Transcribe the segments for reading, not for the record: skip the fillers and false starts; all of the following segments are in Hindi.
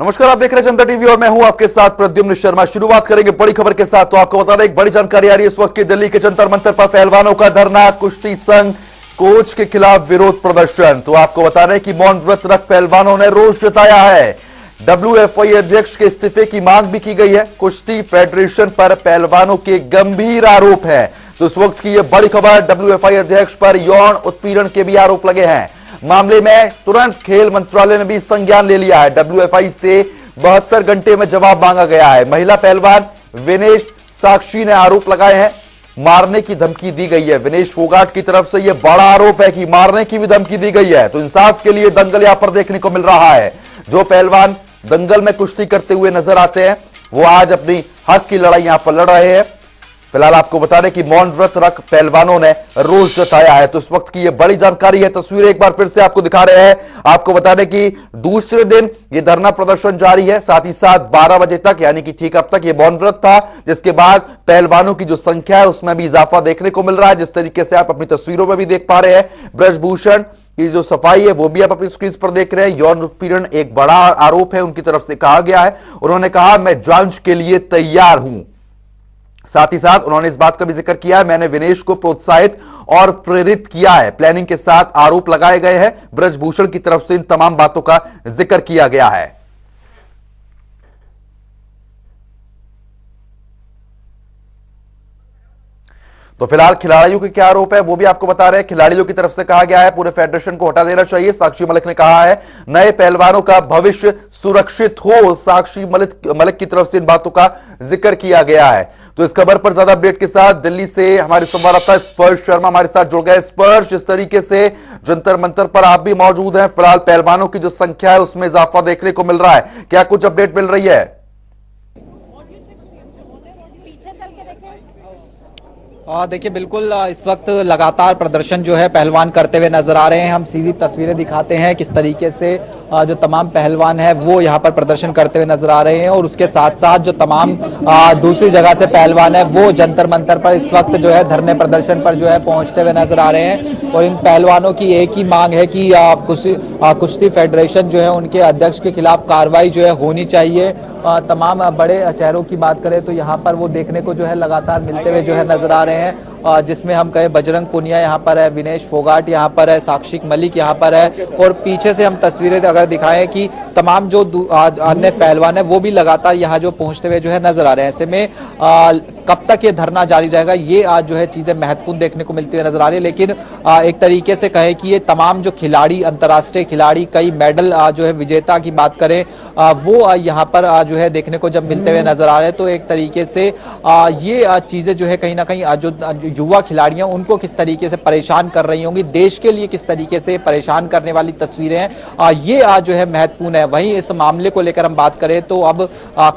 नमस्कार, आप देख रहे हैं जनता टीवी और मैं हूं आपके साथ प्रद्युम्न शर्मा। शुरुआत करेंगे बड़ी खबर के साथ। तो आपको बता दें, एक बड़ी जानकारी आ रही है इस वक्त की दिल्ली के जंतर मंतर पर पहलवानों का धरना, कुश्ती संघ कोच के खिलाफ विरोध प्रदर्शन। तो आपको बता दें कि मौन व्रत रख पहलवानों ने रोष जताया है। डब्ल्यूएफआई अध्यक्ष के इस्तीफे की मांग भी की गई है। कुश्ती फेडरेशन पर पहलवानों के गंभीर आरोप है। तो इस वक्त की यह बड़ी खबर, डब्ल्यूएफआई अध्यक्ष पर यौन उत्पीड़न के भी आरोप लगे हैं। मामले में तुरंत खेल मंत्रालय ने भी संज्ञान ले लिया है। डब्ल्यूएफआई से 72 घंटे में जवाब मांगा गया है। महिला पहलवान विनेश साक्षी ने आरोप लगाए हैं, मारने की धमकी दी गई है। विनेश फोगाट की तरफ से यह बड़ा आरोप है कि मारने की भी धमकी दी गई है। तो इंसाफ के लिए दंगल यहां पर देखने को मिल रहा है। जो पहलवान दंगल में कुश्ती करते हुए नजर आते हैं, वो आज अपनी हक की लड़ाई यहां पर लड़ रहे हैं। फिलहाल आपको बता दें कि मौन व्रत रख पहलवानों ने रोष जताया है। तो इस वक्त की यह बड़ी जानकारी है। तस्वीरें एक बार फिर से आपको दिखा रहे हैं। आपको बता दें कि दूसरे दिन यह धरना प्रदर्शन जारी है। साथ ही साथ 12 बजे तक, यानी कि ठीक अब तक यह मौन व्रत था, जिसके बाद पहलवानों की जो संख्या है उसमें भी इजाफा देखने को मिल रहा है। जिस तरीके से आप अपनी तस्वीरों में भी देख पा रहे हैं, ब्रजभूषण की जो सफाई है वो भी आप अपनी स्क्रीन पर देख रहे हैं। यौन उत्पीड़न एक बड़ा आरोप है उनकी तरफ से कहा गया है। उन्होंने कहा, मैं जांच के लिए तैयार हूं। साथ ही साथ उन्होंने इस बात का भी जिक्र किया है, मैंने विनेश को प्रोत्साहित और प्रेरित किया है। प्लानिंग के साथ आरोप लगाए गए हैं। ब्रजभूषण की तरफ से इन तमाम बातों का जिक्र किया गया है। तो फिलहाल खिलाड़ियों के क्या आरोप है वो भी आपको बता रहे हैं। खिलाड़ियों की तरफ से कहा गया है पूरे फेडरेशन को हटा देना चाहिए। साक्षी मलिक ने कहा है नए पहलवानों का भविष्य सुरक्षित हो। साक्षी मलिक की तरफ से इन बातों का जिक्र किया गया है। तो इस खबर पर ज्यादा अपडेट के साथ दिल्ली से हमारे संवाददाता स्पर्श शर्मा हमारे साथ जुड़ गए। स्पर्श, जिस तरीके से जंतर मंतर पर आप भी मौजूद हैं, फिलहाल पहलवानों की जो संख्या है उसमें इजाफा देखने को मिल रहा है, क्या कुछ अपडेट मिल रही है? देखिए, बिल्कुल इस वक्त लगातार प्रदर्शन जो है पहलवान करते हुए नजर आ रहे हैं। हम सीधी तस्वीरें दिखाते हैं किस तरीके से जो तमाम पहलवान है वो यहाँ पर प्रदर्शन करते हुए नजर आ रहे हैं, और उसके साथ साथ जो तमाम दूसरी जगह से पहलवान है वो जंतर मंतर पर इस वक्त जो है धरने प्रदर्शन पर जो है पहुंचते हुए नजर आ रहे हैं। और इन पहलवानों की एक ही मांग है कि कुश्ती फेडरेशन जो है उनके अध्यक्ष के खिलाफ कार्रवाई जो है होनी चाहिए। तमाम बड़े चेहरों की बात करें तो यहाँ पर वो देखने को जो है लगातार मिलते हुए जो है नजर आ रहे हैं, जिसमें हम कहें बजरंग पुनिया यहाँ पर है, विनेश फोगाट यहाँ पर है, साक्षी मलिक यहाँ पर है, और पीछे से हम तस्वीरें अगर दिखाएं कि तमाम जो अन्य पहलवान है वो भी लगातार यहाँ जो पहुंचते हुए जो है नजर आ रहे हैं। ऐसे में कब तक ये धरना जारी रहेगा, ये आज जो है चीजें महत्वपूर्ण देखने को मिलती हुई नजर आ रही है। लेकिन एक तरीके से कहें कि ये तमाम जो खिलाड़ी, अंतर्राष्ट्रीय खिलाड़ी, कई मेडल जो है विजेता की बात करें, वो यहाँ पर जो है देखने को जब मिलते हुए नजर आ रहे हैं, तो एक तरीके से ये चीजें जो है कहीं ना कहीं जो युवा खिलाड़ियां उनको किस तरीके से परेशान कर रही होंगी, देश के लिए किस तरीके से परेशान करने वाली तस्वीरें हैं, ये जो है महत्वपूर्ण है। वहीं इस मामले को लेकर हम बात करें तो अब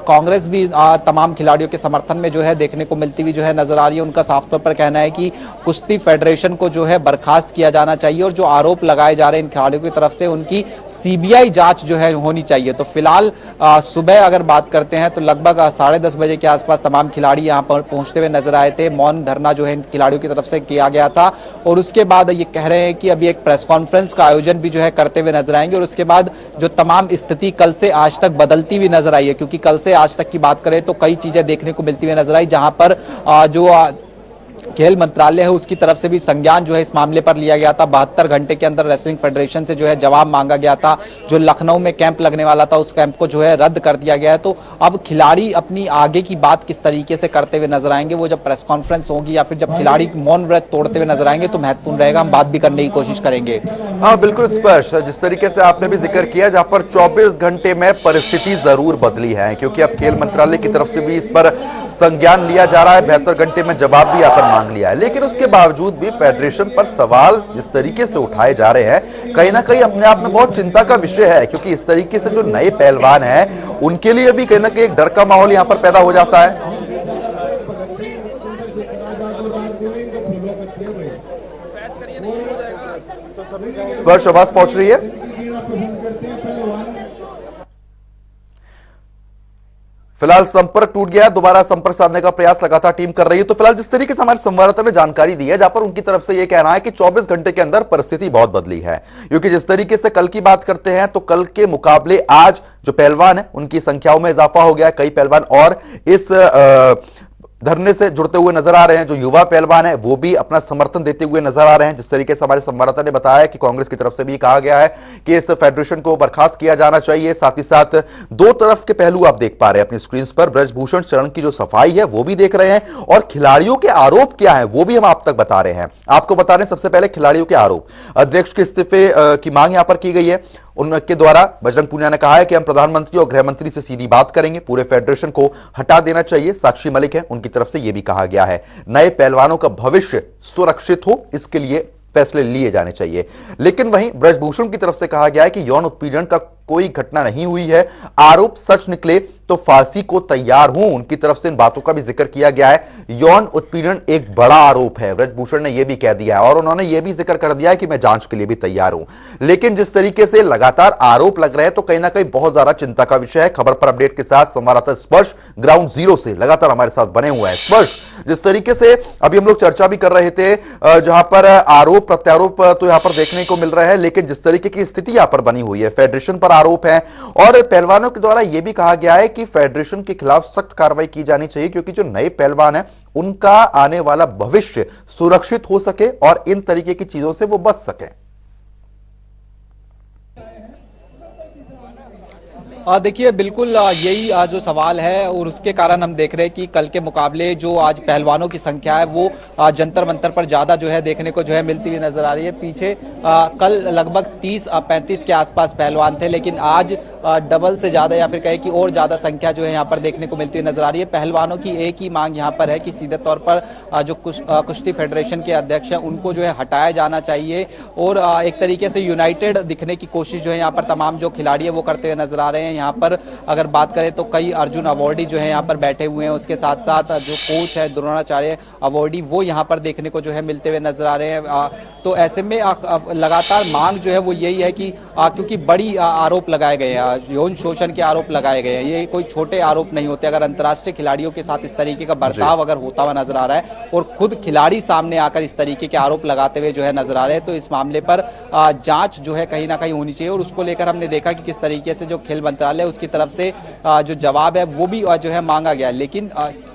कांग्रेस भी तमाम खिलाड़ियों के समर्थन में जो है देखने को मिलती हुई जो है नजर आ रही है। उनका साफ तौर पर कहना है कि कुश्ती फेडरेशन को जो है बर्खास्त किया जाना चाहिए, और जो आरोप लगाए जा रहे हैं इन खिलाड़ियों की तरफ से उनकी सीबीआई जांच जो है होनी चाहिए। तो फिलहाल सुबह अगर बात करते हैं तो लगभग 10:30 बजे के आसपास तमाम खिलाड़ी यहाँ पर पहुंचते हुए नजर आए थे। मौन धरना जो है इन खिलाड़ियों की तरफ से किया गया था, और उसके बाद ये कह रहे हैं कि अभी एक प्रेस कॉन्फ्रेंस का आयोजन भी जो है करते हुए नजर आएंगे। और उसके बाद जो तमाम स्थिति कल से आज तक बदलती हुई नजर आई है, क्योंकि कल से आज तक की बात करें तो कई चीजें देखने को मिलती हुई नजर आई, जहां पर जो खेल मंत्रालय है उसकी तरफ से भी संज्ञान जो है इस मामले पर लिया गया था। 72 घंटे के अंदर रेसलिंग फेडरेशन से जो है जवाब मांगा गया था। जो लखनऊ में कैंप लगने वाला था उस कैंप को जो है रद्द कर दिया गया है। तो अब खिलाड़ी अपनी आगे की बात किस तरीके से करते हुए नजर आएंगे, वो जब प्रेस कॉन्फ्रेंस होगी या फिर जब खिलाड़ी मौन व्रत तोड़ते हुए नजर आएंगे तो महत्वपूर्ण रहेगा। हम बात भी करने की कोशिश करेंगे। हाँ बिल्कुल स्पर्श, जिस तरीके से आपने भी जिक्र किया, जहां पर 24 घंटे में परिस्थिति जरूर बदली है, क्योंकि अब खेल मंत्रालय की तरफ से भी इस पर संज्ञान लिया जा रहा है। 72 घंटे में जवाब भी यहाँ पर मांग लिया है। लेकिन उसके बावजूद भी फेडरेशन पर सवाल जिस तरीके से उठाए जा रहे हैं, कहीं ना कहीं अपने आप में बहुत चिंता का विषय है, क्योंकि इस तरीके से जो नए पहलवान हैं उनके लिए भी कहीं ना कहीं एक डर का माहौल यहाँ पर पैदा हो जाता है। स्पर्श आवाज पहुंच रही है। फिलहाल संपर्क टूट गया, दोबारा संपर्क साधने का प्रयास लगातार टीम कर रही है। तो फिलहाल जिस तरीके से हमारे संवाददाता ने जानकारी दी है, जहां पर उनकी तरफ से यह कहना है कि 24 घंटे के अंदर परिस्थिति बहुत बदली है, क्योंकि जिस तरीके से कल की बात करते हैं तो कल के मुकाबले आज जो पहलवान है उनकी संख्याओं में इजाफा हो गया। कई पहलवान और इस धरने से जुड़ते हुए नजर आ रहे हैं। जो युवा पहलवान है वो भी अपना समर्थन देते हुए नजर आ रहे हैं। जिस तरीके से हमारे संवाददाता ने बताया कि कांग्रेस की तरफ से भी कहा गया है कि इस फेडरेशन को बर्खास्त किया जाना चाहिए। साथ ही साथ दो तरफ के पहलू आप देख पा रहे हैं अपनी स्क्रीन पर। ब्रजभूषण शरण की जो सफाई है वो भी देख रहे हैं और खिलाड़ियों के आरोप क्या है वो भी हम आप तक बता रहे हैं। आपको बता रहे हैं सबसे पहले खिलाड़ियों के आरोप। अध्यक्ष के इस्तीफे की मांग यहां पर की गई है। उनके द्वारा बजरंग पूनिया ने कहा है कि हम प्रधानमंत्री और गृह मंत्री से सीधी बात करेंगे, पूरे फेडरेशन को हटा देना चाहिए। साक्षी मलिक है, उनकी तरफ से यह भी कहा गया है नए पहलवानों का भविष्य सुरक्षित हो इसके लिए फैसले लिए जाने चाहिए। लेकिन वहीं ब्रजभूषण की तरफ से कहा गया है कि यौन उत्पीड़न का कोई घटना नहीं हुई है, आरोप सच निकले तो फांसी को तैयार हूं। उनकी तरफ से इन बातों का भी जिक्र किया गया है। यौन उत्पीड़न एक बड़ा आरोप है, ब्रजभूषण ने यह भी कह दिया है और उन्होंने यह भी जिक्र कर दिया है कि मैं जांच के लिए भी तैयार हूं। लेकिन जिस तरीके से लगातार आरोप लग रहे हैं तो कहीं ना कहीं बहुत ज्यादा चिंता का विषय है। खबर पर अपडेट के साथ संवाददाता स्पर्श ग्राउंड जीरो से लगातार हमारे साथ बने हुए हैं। स्पर्श, जिस तरीके से अभी हम लोग चर्चा भी कर रहे थे, जहां पर आरोप प्रत्यारोप तो यहां पर देखने को मिल रहा है, लेकिन जिस तरीके की स्थिति यहां पर बनी हुई है, फेडरेशन पर आरोप है और पहलवानों के द्वारा यह भी कहा गया है कि फेडरेशन के खिलाफ सख्त कार्रवाई की जानी चाहिए, क्योंकि जो नए पहलवान हैं उनका आने वाला भविष्य सुरक्षित हो सके और इन तरीके की चीजों से वो बच सके। देखिए बिल्कुल यही जो सवाल है और उसके कारण हम देख रहे हैं कि कल के मुकाबले जो आज पहलवानों की संख्या है वो जंतर मंतर पर ज़्यादा जो है देखने को जो है मिलती हुई नजर आ रही है। पीछे कल लगभग 30-35 के आसपास पहलवान थे, लेकिन आज डबल से ज़्यादा या फिर कहे कि और ज़्यादा संख्या जो है यहाँ पर देखने को मिलती हुई नजर आ रही है। पहलवानों की एक ही मांग यहाँ पर है कि सीधे तौर पर जो कुश्ती फेडरेशन के अध्यक्ष हैं उनको जो है हटाया जाना चाहिए और एक तरीके से यूनाइटेड दिखने की कोशिश जो है यहाँ पर तमाम जो खिलाड़ी है वो करते हुए नजर आ रहे हैं। यहाँ पर अगर बात करें तो कई अर्जुन अवार्डी जो है यहाँ पर बैठे हुए हैं, उसके साथ साथ जो कोच है द्रोणाचार्य अवार्डी वो यहाँ पर देखने को जो है मिलते हुए नजर आ रहे हैं। तो ऐसे में लगातार मांग जो है वो यही है कि क्योंकि बड़ी आरोप लगाए गए हैं, यौन शोषण के आरोप लगाए गए हैं, ये कोई छोटे आरोप नहीं होते। अगर अंतर्राष्ट्रीय खिलाड़ियों के साथ इस तरीके का बर्ताव अगर होता हुआ नजर आ रहा है और खुद खिलाड़ी सामने आकर इस तरीके के आरोप लगाते हुए जो है नजर आ रहे हैं, तो इस मामले पर जांच जो है कहीं ना कहीं होनी चाहिए। और उसको लेकर हमने देखा कि किस तरीके से जो खेल मंत्रालय उसकी तरफ से जो जवाब है वो भी जो है मांगा गया, लेकिन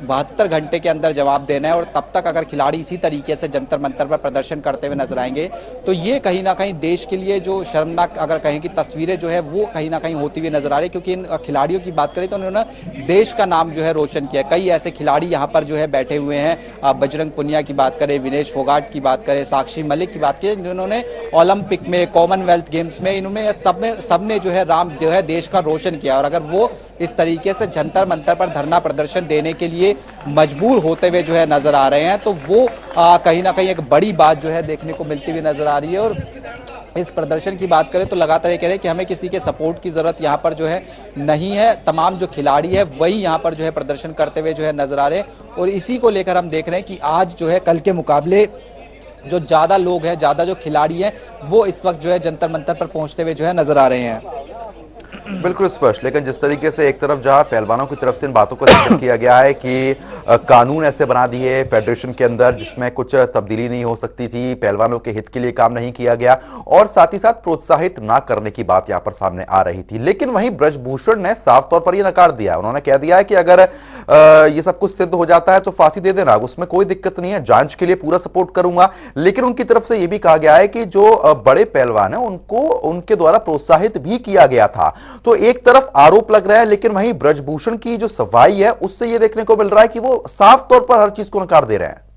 72 घंटे के अंदर जवाब देना है और तब तक अगर खिलाड़ी इसी तरीके से जंतर मंतर पर प्रदर्शन करते हुए नजर आएंगे तो ये कहीं ना कहीं देश के लिए जो शर्मनाक अगर कहें कि तस्वीरें जो है वो कहीं ना कहीं होती हुई नजर आ रही है। क्योंकि इन खिलाड़ियों की बात करें तो उन्होंने देश का नाम जो है रोशन किया। कई ऐसे खिलाड़ी यहाँ पर जो है बैठे हुए हैं, बजरंग पुनिया की बात करें, विनेश फोगाट की बात करें, साक्षी मलिक की बात करें, जिन्होंने ओलंपिक में, कॉमनवेल्थ गेम्स में इन्होंने सबने जो है देश का रोशन किया। और अगर वो इस तरीके से जंतर मंतर पर धरना प्रदर्शन देने के लिए मजबूर होते हुए जो है नजर आ रहे हैं तो वो कहीं ना कहीं एक बड़ी बात जो है देखने को मिलती हुई नजर आ रही है। और इस प्रदर्शन की बात करें तो लगातार ये कह रहे हैं कि हमें किसी के सपोर्ट की जरूरत यहाँ पर जो है नहीं है। तमाम जो खिलाड़ी है वही यहाँ पर जो है प्रदर्शन करते हुए जो है नजर आ रहे हैं और इसी को लेकर हम देख रहे हैं कि आज जो है कल के मुकाबले जो ज्यादा लोग हैं, ज्यादा जो खिलाड़ी हैं वो इस वक्त जो है जंतर मंतर पर पहुंचते हुए जो है नजर आ रहे हैं। बिल्कुल स्पष्ट। लेकिन जिस तरीके से एक तरफ जहां पहलवानों की तरफ से इन बातों को जिक्र किया गया है कि कानून ऐसे बना दिए फेडरेशन के अंदर जिसमें कुछ तब्दीली नहीं हो सकती थी, पहलवानों के हित के लिए काम नहीं किया गया और साथ ही साथ प्रोत्साहित ना करने की बात यहां पर सामने आ रही थी। लेकिन वहीं ब्रजभूषण ने साफ तौर पर यह नकार दिया। उन्होंने कह दिया है कि अगर ये सब कुछ सिद्ध हो जाता है तो फांसी दे देना, उसमें कोई दिक्कत नहीं है, जांच के लिए पूरा सपोर्ट करूंगा। लेकिन उनकी तरफ से यह भी कहा गया है कि जो बड़े पहलवान है उनको उनके द्वारा प्रोत्साहित भी किया गया था। तो एक तरफ आरोप लग रहा है, लेकिन वहीं ब्रजभूषण की जो सफाई है उससे यह देखने को मिल रहा है कि वो साफ तौर पर हर चीज को नकार दे रहे हैं।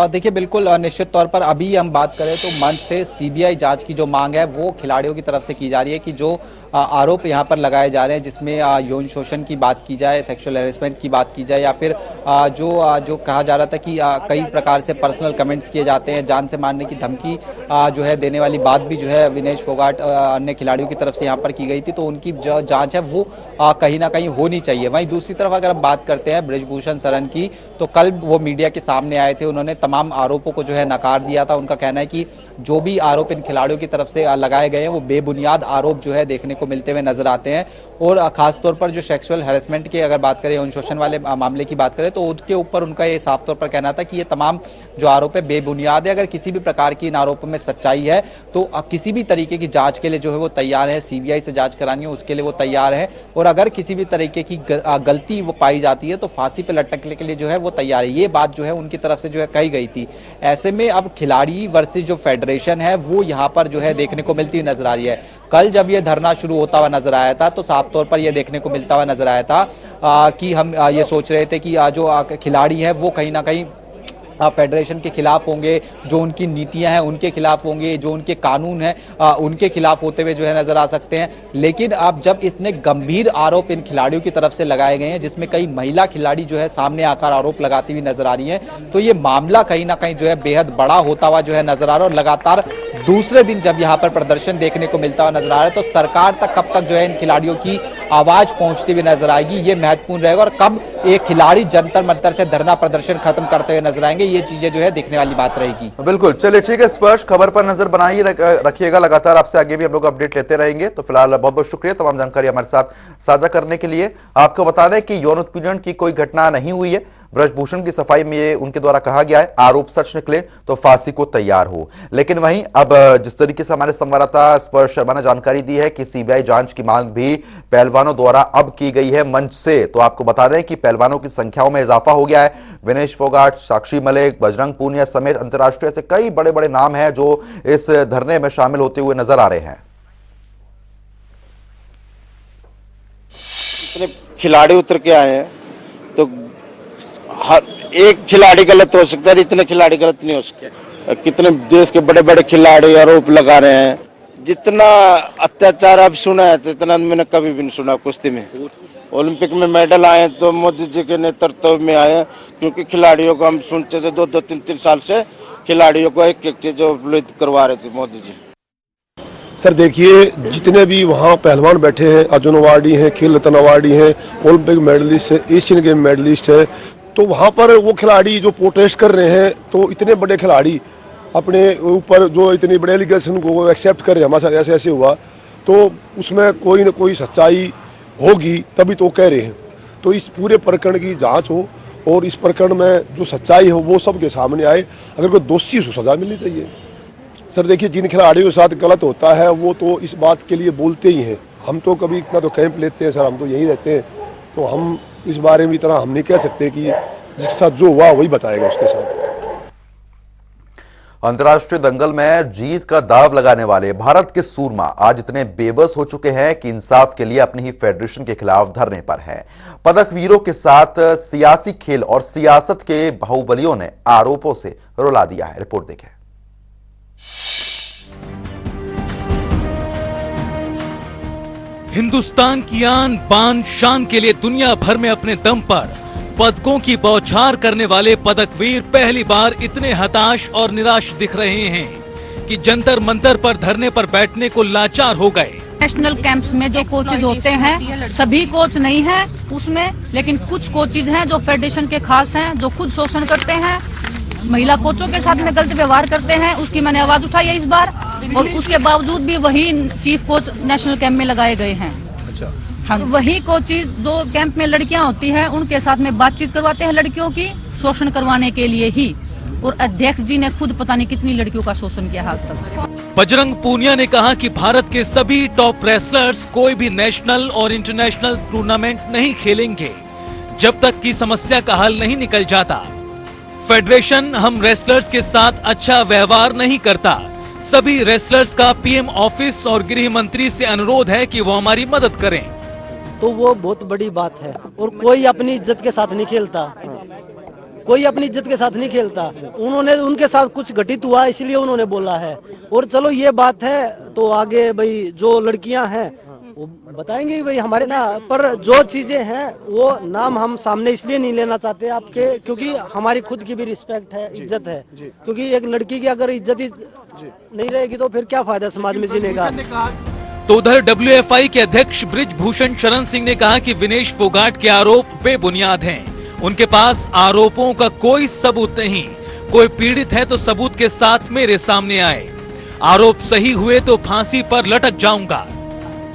देखिए बिल्कुल निश्चित तौर पर अभी हम बात करें तो मंच से सीबीआई जांच की जो मांग है वो खिलाड़ियों की तरफ से की जा रही है कि जो आरोप यहाँ पर लगाए जा रहे हैं जिसमें यौन शोषण की बात की जाए, सेक्सुअल हैरेसमेंट की बात की जाए या फिर जो कहा जा रहा था कि कई प्रकार से पर्सनल कमेंट्स किए जाते हैं, जान से मारने की धमकी जो है देने वाली बात भी जो है विनेश फोगाट अन्य खिलाड़ियों की तरफ से यहाँ पर की गई थी। तो उनकी जो जाँच है वो कहीं ना कहीं होनी चाहिए। वहीं दूसरी तरफ अगर हम बात करते हैं ब्रजभूषण शरण की, तो कल वो मीडिया के सामने आए थे, उन्होंने तमाम आरोपों को जो है नकार दिया था। उनका कहना है कि जो भी आरोप इन खिलाड़ियों की तरफ से लगाए गए हैं वो बेबुनियाद आरोप जो है देखने को मिलते हुए नजर आते हैं। और खासतौर पर जो सेक्सुअल हैरेसमेंट की अगर बात करें, यौन शोषण वाले मामले की बात करें, तो उसके ऊपर उनका ये साफ तौर पर कहना था कि ये तमाम जो आरोप है बेबुनियाद है। अगर किसी भी प्रकार की इन आरोपों में सच्चाई है तो किसी भी तरीके की जांच के लिए जो है वो तैयार है। सीबीआई से जांच करानी है उसके लिए वो तैयार है, और अगर किसी भी तरीके की गलती वो पाई जाती है तो फांसी पर लटकने के लिए जो है वो तैयार है। ये बात जो है उनकी तरफ से जो है कही गई थी। ऐसे में अब खिलाड़ी वर्सेस जो फेडरेशन है वो यहाँ पर जो है देखने को मिलती नजर आ रही है। कल जब ये धरना शुरू होता हुआ नजर आया था तो साफ तौर पर यह देखने को मिलता हुआ नजर आया था कि हम ये सोच रहे थे कि जो खिलाड़ी है वो कहीं ना कहीं फेडरेशन के खिलाफ होंगे, जो उनकी नीतियां हैं उनके खिलाफ होंगे, जो उनके कानून हैं उनके खिलाफ होते हुए जो है नजर आ सकते हैं। लेकिन अब जब इतने गंभीर आरोप इन खिलाड़ियों की तरफ से लगाए गए हैं, जिसमें कई महिला खिलाड़ी जो है सामने आकर आरोप लगाती हुई नजर आ रही है, तो ये मामला कहीं ना कहीं जो है बेहद बड़ा होता हुआ जो है नजर आ रहा है। और लगातार दूसरे दिन जब यहाँ पर प्रदर्शन देखने को मिलता हुआ नजर आ रहा है, तो सरकार तक कब तक जो है इन खिलाड़ियों की आवाज पहुंचती हुई नजर आएगी, ये महत्वपूर्ण रहेगा। और कब एक खिलाड़ी जंतर मंतर से धरना प्रदर्शन खत्म करते हुए नजर आएंगे, ये चीजें जो है देखने वाली बात रहेगी। बिल्कुल, चलिए ठीक है स्पर्श, खबर पर नजर बनाइए रखिएगा, लगातार आपसे आगे भी हम लोग अपडेट लेते रहेंगे। तो फिलहाल बहुत बहुत शुक्रिया तमाम जानकारी हमारे साथ साझा करने के लिए। आपको बता दें कि यौन उत्पीड़न की कोई घटना नहीं हुई है। ब्रजभूषण की सफाई में ये उनके द्वारा कहा गया है, आरोप सच निकले तो फांसी को तैयार हो। लेकिन वहीं अब जिस तरीके से हमारे संवाददाता स्पर्श शर्मा ने जानकारी दी है कि सीबीआई जांच की मांग भी पहलवानों द्वारा अब की गई है मंच से। तो आपको बता दें कि पहलवानों की संख्याओं में इजाफा हो गया है। विनेश फोगाट, साक्षी मलिक, बजरंग पूनिया समेत अंतर्राष्ट्रीय ऐसे कई बड़े बड़े नाम हैं जो इस धरने में शामिल होते हुए नजर आ रहे हैं। इतने खिलाड़ी उतर के आए हैं तो हर एक खिलाड़ी गलत हो सकता है, इतने खिलाड़ी गलत नहीं हो सकते। कितने देश के बड़े बड़े खिलाड़ी आरोप लगा रहे हैं। जितना अत्याचार अब सुना है तो इतना मैंने कभी भी नहीं सुना कुश्ती में। ओलंपिक में मेडल आए तो मोदी जी के नेतृत्व में आए, क्योंकि खिलाड़ियों को हम सुनते थे 2-2, 3-3 साल से खिलाड़ियों को एक एक चीज उपलब्ध करवा रहे थे मोदी जी। सर देखिए, जितने भी वहाँ पहलवान बैठे हैं, अर्जुन अवार्डी हैं, खेल रत्न अवार्डी हैं, ओलंपिक मेडलिस्ट है, एशियन गेम मेडलिस्ट है, तो वहाँ पर वो खिलाड़ी जो प्रोटेस्ट कर रहे हैं, तो इतने बड़े खिलाड़ी अपने ऊपर जो इतनी बड़े एलिगेशन को एक्सेप्ट कर रहे हैं, हमारे साथ ऐसे ऐसे हुआ, तो उसमें कोई ना कोई सच्चाई होगी तभी तो कह रहे हैं। तो इस पूरे प्रकरण की जांच हो और इस प्रकरण में जो सच्चाई हो वो सबके सामने आए। अगर कोई दोषी उसको सजा मिलनी चाहिए। सर देखिए, जिन खिलाड़ियों के साथ गलत होता है वो तो इस बात के लिए बोलते ही हैं। हम तो कभी इतना तो कैंप लेते हैं सर, हम तो यहीं रहते हैं, तो हम इस बारे में इतना हम नहीं कह सकते कि जिसके साथ जो हुआ वही बताएगा उसके साथ। अंतर्राष्ट्रीय दंगल में जीत का दाव लगाने वाले भारत के सूरमा आज इतने बेबस हो चुके हैं कि इंसाफ के लिए अपनी ही फेडरेशन के खिलाफ धरने पर हैं। पदक वीरों के साथ सियासी खेल और सियासत के बाहुबलियों ने आरोपों से रुला दिया है। रिपोर्ट देखें। हिंदुस्तान की आन बान शान के लिए दुनिया भर में अपने दम पर पदकों की बौछार करने वाले पदकवीर पहली बार इतने हताश और निराश दिख रहे हैं कि जंतर मंतर पर धरने पर बैठने को लाचार हो गए। नेशनल कैंप्स में जो कोचेज होते हैं, सभी कोच नहीं है उसमें, लेकिन कुछ कोचेज हैं जो फेडरेशन के खास हैं, जो खुद शोषण करते हैं, महिला कोचों के साथ में गलत व्यवहार करते हैं। उसकी मैंने आवाज उठाई है इस बार, और उसके बावजूद भी वही चीफ कोच नेशनल कैंप में लगाए गए हैं। अच्छा। हाँ, वही कोचेज जो कैंप में लड़कियां होती हैं उनके साथ में बातचीत करवाते हैं लड़कियों की, शोषण करवाने के लिए ही। और अध्यक्ष जी ने खुद पता नहीं कितनी लड़कियों का शोषण किया आज तक। बजरंग पूनिया ने कहा कि भारत के सभी टॉप रेसलर्स कोई भी नेशनल और इंटरनेशनल टूर्नामेंट नहीं खेलेंगे जब तक की समस्या का हल नहीं निकल जाता। फेडरेशन हम रेसलर्स के साथ अच्छा व्यवहार नहीं करता। सभी रेसलर्स का पीएम ऑफिस और गृह मंत्री से अनुरोध है कि वो हमारी मदद करें। तो वो बहुत बड़ी बात है। और कोई अपनी इज्जत के साथ नहीं खेलता, कोई अपनी इज्जत के साथ नहीं खेलता। उन्होंने उनके साथ कुछ घटित हुआ इसलिए उन्होंने बोला है। और चलो ये बात है तो आगे भाई जो लड़कियां हैं वो बताएंगे भाई हमारे ना, पर जो चीजें हैं वो नाम हम सामने इसलिए नहीं लेना चाहते आपके, क्योंकि हमारी खुद की भी रिस्पेक्ट है, इज्जत है। क्योंकि एक लड़की की अगर इज्जत ही नहीं रहेगी तो फिर क्या फायदा समाज में जीने का। तो उधर WFI के अध्यक्ष ब्रिजभूषण शरण सिंह ने कहा कि विनेश फोगाट के आरोप बेबुनियाद हैं। उनके पास आरोपों का कोई सबूत नहीं। कोई पीड़ित है तो सबूत के साथ मेरे सामने आए, आरोप सही हुए तो फांसी पर लटक जाऊंगा।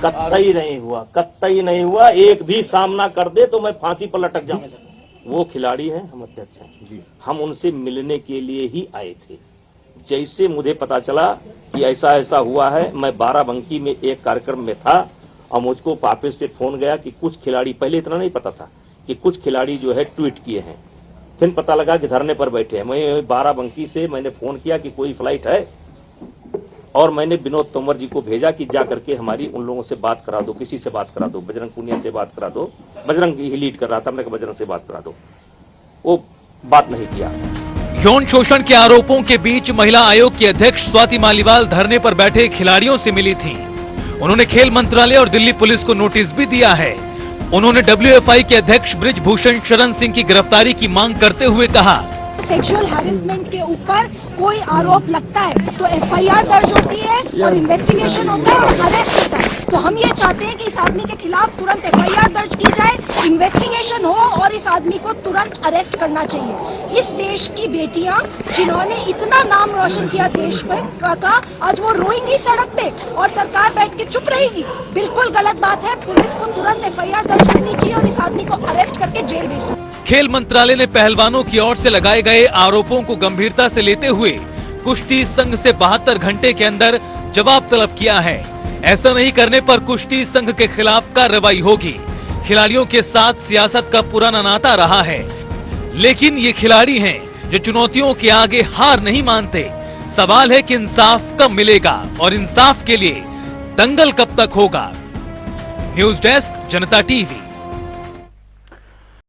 कतई नहीं हुआ, कतई नहीं हुआ। एक भी सामना कर दे तो मैं फांसी पर लटक जाऊंगा। वो खिलाड़ी हैं, हम अध्यक्ष हैं जी। हम उनसे मिलने के लिए ही आए थे। जैसे मुझे पता चला कि ऐसा ऐसा हुआ है, मैं बाराबंकी में एक कार्यक्रम में था और मुझको वापस से फोन गया कि कुछ खिलाड़ी, पहले इतना नहीं पता था कि कुछ खिलाड़ी जो है ट्वीट किए हैं, फिर पता लगा कि धरने पर बैठे हैं। मैं बाराबंकी से मैंने फोन किया कि कोई फ्लाइट है, और मैंने विनोद तोमर जी को भेजा कि जा करके हमारी उन लोगों से बात करा दो, किसी से बात करा दो, बजरंग पुनिया से बात करा दो। बजरंग ही लीड कर रहा था, मैंने कहा बजरंग से बात करा दो। वो बात नहीं किया। यौन शोषण के आरोपों के बीच महिला आयोग की अध्यक्ष स्वाति मालीवाल धरने पर बैठे खिलाड़ियों से मिली थीं। उन्होंने खेल मंत्रालय और दिल्ली पुलिस को नोटिस भी दिया है। उन्होंने WFI के अध्यक्ष बृजभूषण शरण सिंह की गिरफ्तारी की मांग करते हुए कहा, सेक्सुअल हैरेसमेंट के ऊपर कोई आरोप लगता है तो FIR दर्ज होती है और इन्वेस्टिगेशन होता है और अरेस्ट होता है। तो हम ये चाहते हैं कि इस आदमी के खिलाफ तुरंत FIR दर्ज की जाए, इन्वेस्टिगेशन हो और इस आदमी को तुरंत अरेस्ट करना चाहिए। इस देश की बेटियां जिन्होंने इतना नाम रोशन किया देश पर का आज वो रोएंगी सड़क पे और सरकार बैठ के चुप रहेगी? बिल्कुल गलत बात है। पुलिस को तुरंत FIR दर्ज करनी चाहिए और इस आदमी को अरेस्ट करके जेल भेजना। खेल मंत्रालय ने पहलवानों की ओर से लगाए गए आरोपों को गंभीरता से लेते हुए कुश्ती संघ से 72 घंटे के अंदर जवाब तलब किया है। ऐसा नहीं करने पर कुश्ती संघ के खिलाफ कार्रवाई होगी। खिलाड़ियों के साथ सियासत का पुराना नाता रहा है, लेकिन ये खिलाड़ी हैं जो चुनौतियों के आगे हार नहीं मानते। सवाल है कि इंसाफ कब मिलेगा और इंसाफ के लिए दंगल कब तक होगा। न्यूज डेस्क, जनता टीवी।